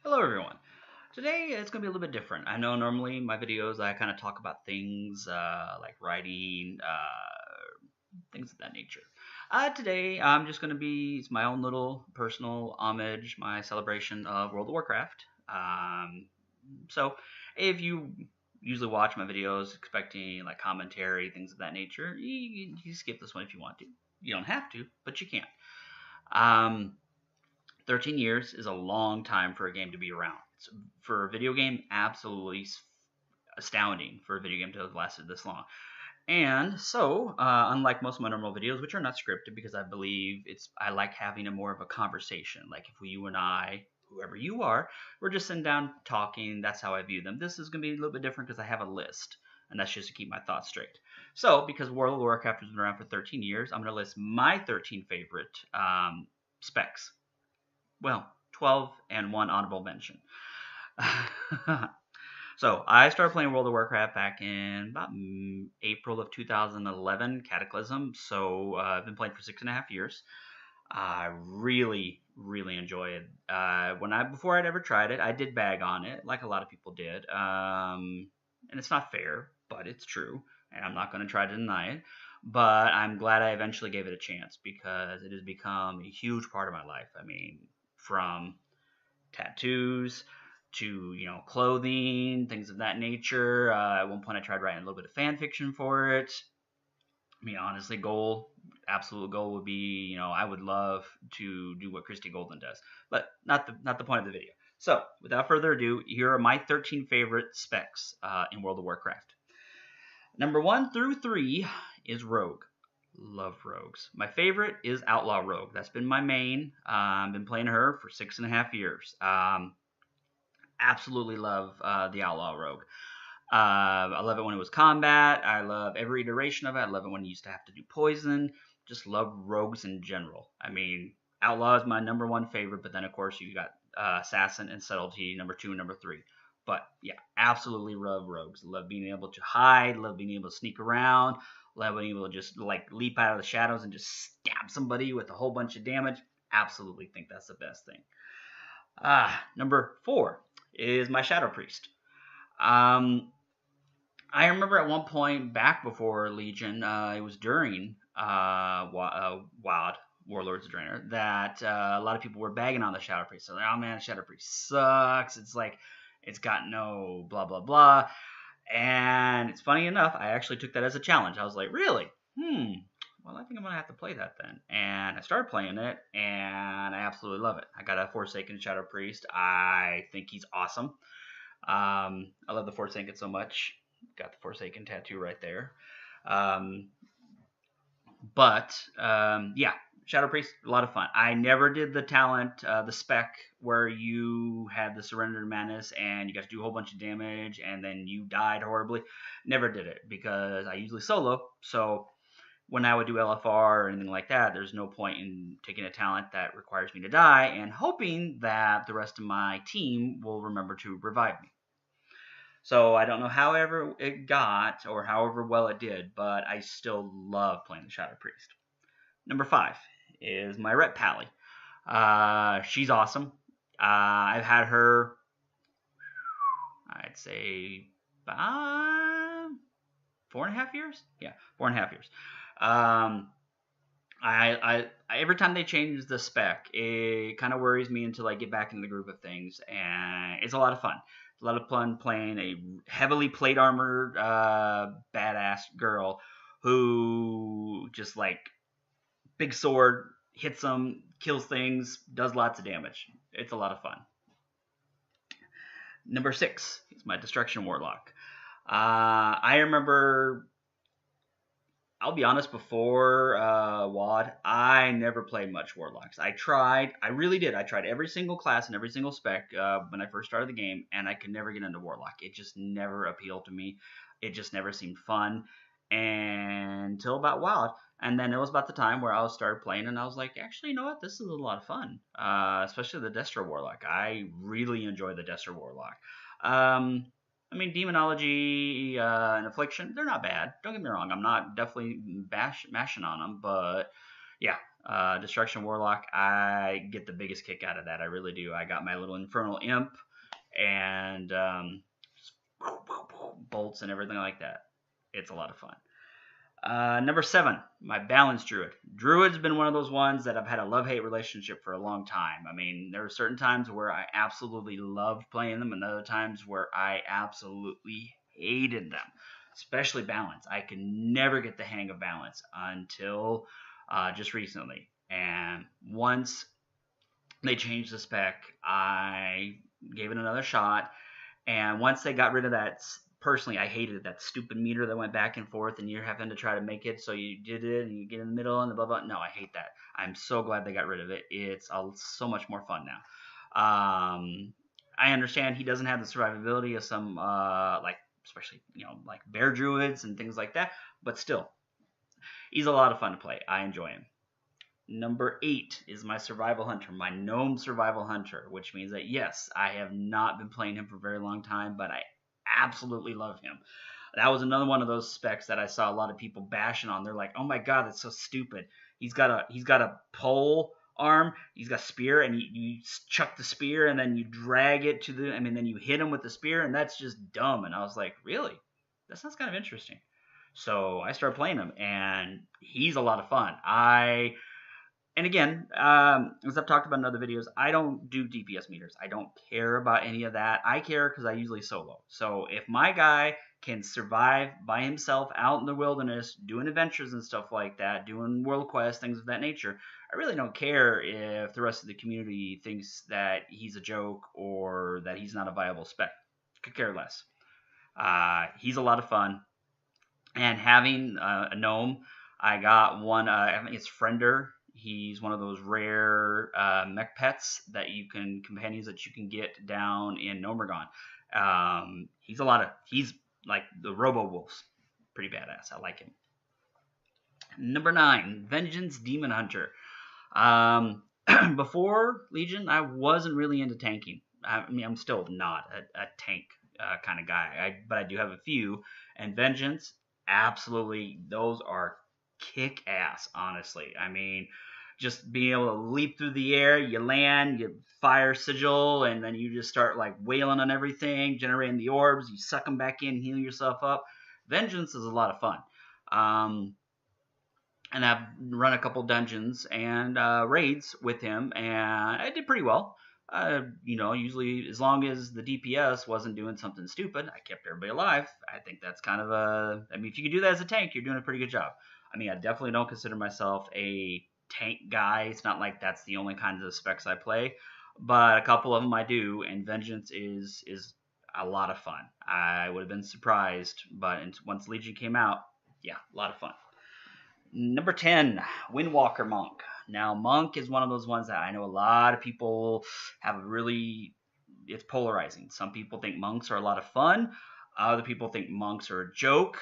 Hello everyone. Today it's going to be a little bit different. I know normally my videos I kind of talk about things like writing, things of that nature. Today I'm just going to be it's my own little personal homage, my celebration of World of Warcraft. So if you usually watch my videos expecting like commentary, things of that nature, you skip this one if you want to. You don't have to, but you can. Um, 13 years is a long time for a game to be around. It's, for a video game, absolutely astounding for a video game to have lasted this long. And so, unlike most of my normal videos, which are not scripted because I believe I like having a more of a conversation. Like if you and I, whoever you are, we're just sitting down talking. That's how I view them. This is going to be a little bit different because I have a list, and that's just to keep my thoughts straight. So, because World of Warcraft has been around for 13 years, I'm going to list my 13 favorite specs. Well, 12 and one honorable mention. So I started playing World of Warcraft back in about April of 2011, Cataclysm. So I've been playing for 6.5 years. I really enjoy it. Before I'd ever tried it, I did bag on it, like a lot of people did. And it's not fair, but it's true, and I'm not going to try to deny it. But I'm glad I eventually gave it a chance because it has become a huge part of my life. I mean, from tattoos to clothing, things of that nature. At one point, I tried writing a little bit of fan fiction for it. I mean, honestly, absolute goal would be, I would love to do what Christy Golden does, but not the point of the video. So, without further ado, here are my 13 favorite specs in World of Warcraft. Number 1 through 3 is Rogue. Love rogues. My favorite is Outlaw Rogue. That's been my main. I've been playing her for 6.5 years. Absolutely love the Outlaw Rogue. I love it when it was combat. I love every iteration of it. I love it when you used to have to do poison. Just love rogues in general. I mean, Outlaw is my number 1 favorite, but then of course you got Assassin and Subtlety, number 2 and number 3. But yeah, absolutely love rogues. Love being able to hide. Love being able to sneak around. Love being able to just like leap out of the shadows and just stab somebody with a whole bunch of damage. Absolutely think that's the best thing. Number 4 is my Shadow Priest. I remember at one point back before Legion, it was during WoW, Warlords of Draenor, that a lot of people were bagging on the Shadow Priest. So, oh man, Shadow Priest sucks. It's like, it's got no blah, blah, blah. And it's funny enough, I actually took that as a challenge. I was like, really? Well, I think I'm going to have to play that then. And I started playing it, and I absolutely love it. I got a Forsaken Shadow Priest. I think he's awesome. I love the Forsaken so much. Got the Forsaken tattoo right there. Yeah, Shadow Priest, a lot of fun. I never did the talent, the spec, where you had the Surrender Madness and you got to do a whole bunch of damage and then you died horribly. Never did it because I usually solo. So when I would do LFR or anything like that, there's no point in taking a talent that requires me to die and hoping that the rest of my team will remember to revive me. So I don't know however it got or however well it did, but I still love playing the Shadow Priest. Number 5 is my Ret Pally. She's awesome. I've had her, I'd say, 4.5 years. Yeah, 4.5 years. I every time they change the spec, it kind of worries me until I get back into the groove of things, and it's a lot of fun. It's a lot of fun playing a heavily plate armored badass girl who just like big sword, hits them, kills things, does lots of damage. It's a lot of fun. Number 6 is my Destruction Warlock. I remember, I'll be honest, before WoD, I never played much Warlocks. I really did. I tried every single class and every single spec when I first started the game, and I could never get into Warlock. It just never appealed to me. It just never seemed fun until about WoD. And then it was about the time where I started playing, and I was like, actually, you know what? This is a lot of fun, especially the Destro Warlock. I really enjoy the Destro Warlock. I mean, Demonology and Affliction, they're not bad. Don't get me wrong. I'm not definitely mashing on them, but yeah, Destruction Warlock, I get the biggest kick out of that. I really do. I got my little Infernal Imp and bolts and everything like that. It's a lot of fun. Number 7, my Balanced Druid. Druid's been one of those ones that I've had a love-hate relationship for a long time. I mean, there are certain times where I absolutely loved playing them, and other times where I absolutely hated them, especially Balance. I could never get the hang of Balance until just recently. And once they changed the spec, I gave it another shot. And once they got rid of that, personally, I hated that stupid meter that went back and forth, and you're having to try to make it so you did it, and you get in the middle and the blah blah. No, I hate that. I'm so glad they got rid of it. It's so much more fun now. I understand he doesn't have the survivability of some like, especially like bear druids and things like that, but still, he's a lot of fun to play. I enjoy him. Number 8 is my Survival Hunter, my Gnome Survival Hunter, which means that, yes, I have not been playing him for a very long time, but I absolutely love him. That was another one of those specs that I saw a lot of people bashing on. They're like, "Oh my god, that's so stupid. He's got a pole arm, he's got a spear, and you chuck the spear, and then you drag it to then you hit him with the spear, and that's just dumb." And I was like, really? That sounds kind of interesting. So I started playing him, and he's a lot of fun. And again, as I've talked about in other videos, I don't do DPS meters. I don't care about any of that. I care because I usually solo. So if my guy can survive by himself out in the wilderness, doing adventures and stuff like that, doing world quests, things of that nature, I really don't care if the rest of the community thinks that he's a joke or that he's not a viable spec. Could care less. He's a lot of fun. And having a gnome, I got one, I think it's Friender. He's one of those rare mech pets that companions that you can get down in Nomergon. He's like the Robo Wolves. Pretty badass. I like him. Number 9, Vengeance Demon Hunter. Before Legion, I wasn't really into tanking. I mean, I'm still not a tank kind of guy, but I do have a few. And Vengeance, absolutely, those are kick ass, honestly. I mean, just being able to leap through the air, you land, you fire sigil, and then you just start like wailing on everything, generating the orbs, you suck them back in, heal yourself up. Vengeance is a lot of fun. And I've run a couple dungeons and raids with him, and I did pretty well. Usually as long as the DPS wasn't doing something stupid, I kept everybody alive. I think that's kind of if you can do that as a tank, you're doing a pretty good job. I mean, I definitely don't consider myself a tank guy. It's not like that's the only kinds of specs I play, but a couple of them I do, and Vengeance is a lot of fun. I would have been surprised, but once Legion came out, yeah, a lot of fun. Number 10, Windwalker Monk. Now, Monk is one of those ones that I know a lot of people it's polarizing. Some people think monks are a lot of fun. Other people think monks are a joke.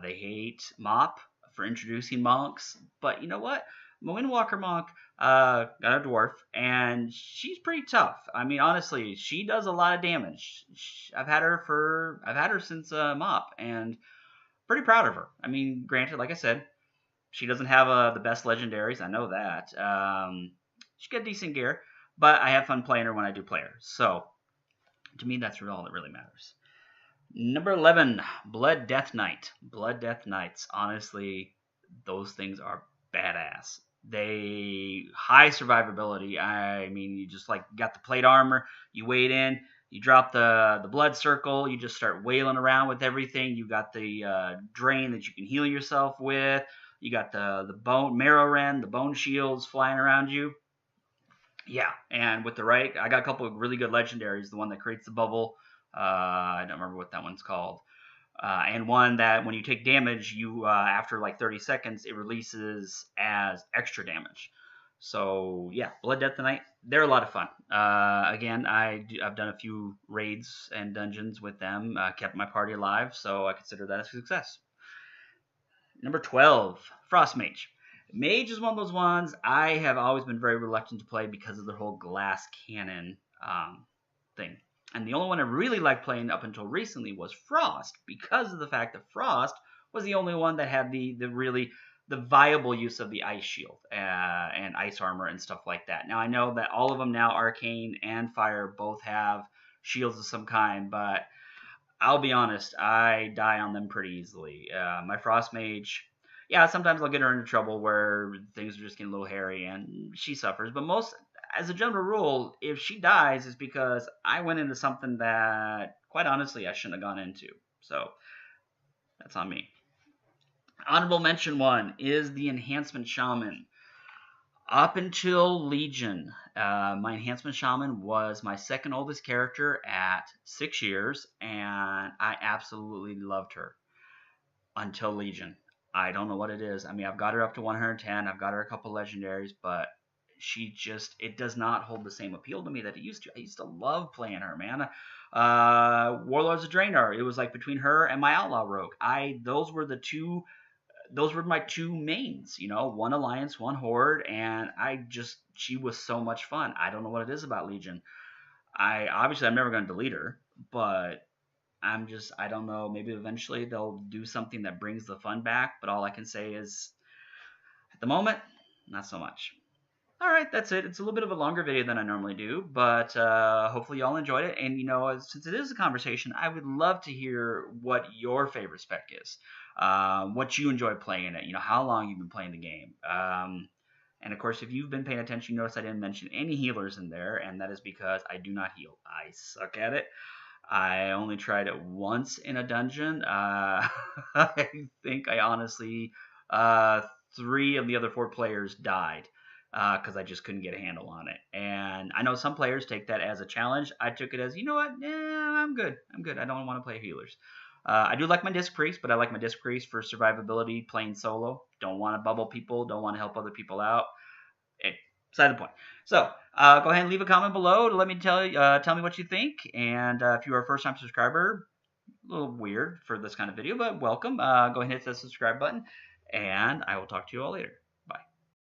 They hate MoP for introducing monks. But you know what? Windwalker Monk got a dwarf, and she's pretty tough. I mean, honestly, she does a lot of damage. I've had her since MoP, and pretty proud of her. I mean, granted, like I said, she doesn't have the best legendaries. I know that. She got decent gear, but I have fun playing her when I do play her. So, to me, that's all that really matters. Number 11, Blood Death Knight. Blood Death Knights, honestly, those things are badass. They high survivability. I mean, you just like got the plate armor, you wade in, you drop the blood circle, you just start wailing around with everything. You got the drain that you can heal yourself with. You got the bone marrow rend, the bone shields flying around you. Yeah, and with the right, I got a couple of really good legendaries. The one that creates the bubble, I don't remember what that one's called. And one that when you take damage, you after like 30 seconds, it releases as extra damage. So yeah, Blood Death Knight, they're a lot of fun. Again, I've done a few raids and dungeons with them, kept my party alive, so I consider that a success. Number 12, Frost Mage. Mage is one of those ones I have always been very reluctant to play because of the whole glass cannon thing. And the only one I really liked playing up until recently was Frost, because of the fact that Frost was the only one that had the really the viable use of the ice shield and ice armor and stuff like that. Now I know that all of them now, arcane and fire, both have shields of some kind, but I'll be honest, I die on them pretty easily. My frost mage, yeah, sometimes I'll get her into trouble where things are just getting a little hairy and she suffers, but most, as a general rule, if she dies, it's because I went into something that, quite honestly, I shouldn't have gone into. So that's on me. Honorable mention one is the Enhancement Shaman. Up until Legion, my Enhancement Shaman was my second oldest character at 6 years, and I absolutely loved her until Legion. I don't know what it is. I mean, I've got her up to 110, I've got her a couple legendaries, but it does not hold the same appeal to me that it used to. I used to love playing her, man. Warlords of Draenor, it was like between her and my Outlaw Rogue. Those were my two mains, one Alliance, one Horde, and she was so much fun. I don't know what it is about Legion. I'm never going to delete her, but I don't know, maybe eventually they'll do something that brings the fun back, but all I can say is, at the moment, not so much. All right, that's it. It's a little bit of a longer video than I normally do, but hopefully y'all enjoyed it. And, since it is a conversation, I would love to hear what your favorite spec is, what you enjoy playing it, how long you've been playing the game. And, of course, if you've been paying attention, you notice I didn't mention any healers in there, and that is because I do not heal. I suck at it. I only tried it once in a dungeon. I think I honestly, 3 of the other 4 players died because I just couldn't get a handle on it. And I know some players take that as a challenge. I took it as, you know what, I'm good. I don't want to play healers. I do like my Disc Priest, but I like my Disc Priest for survivability, playing solo. Don't want to bubble people, don't want to help other people out. Beside the point. So go ahead and leave a comment below to let me tell me what you think. And if you are a first-time subscriber, a little weird for this kind of video, but welcome. Go ahead and hit the subscribe button, and I will talk to you all later.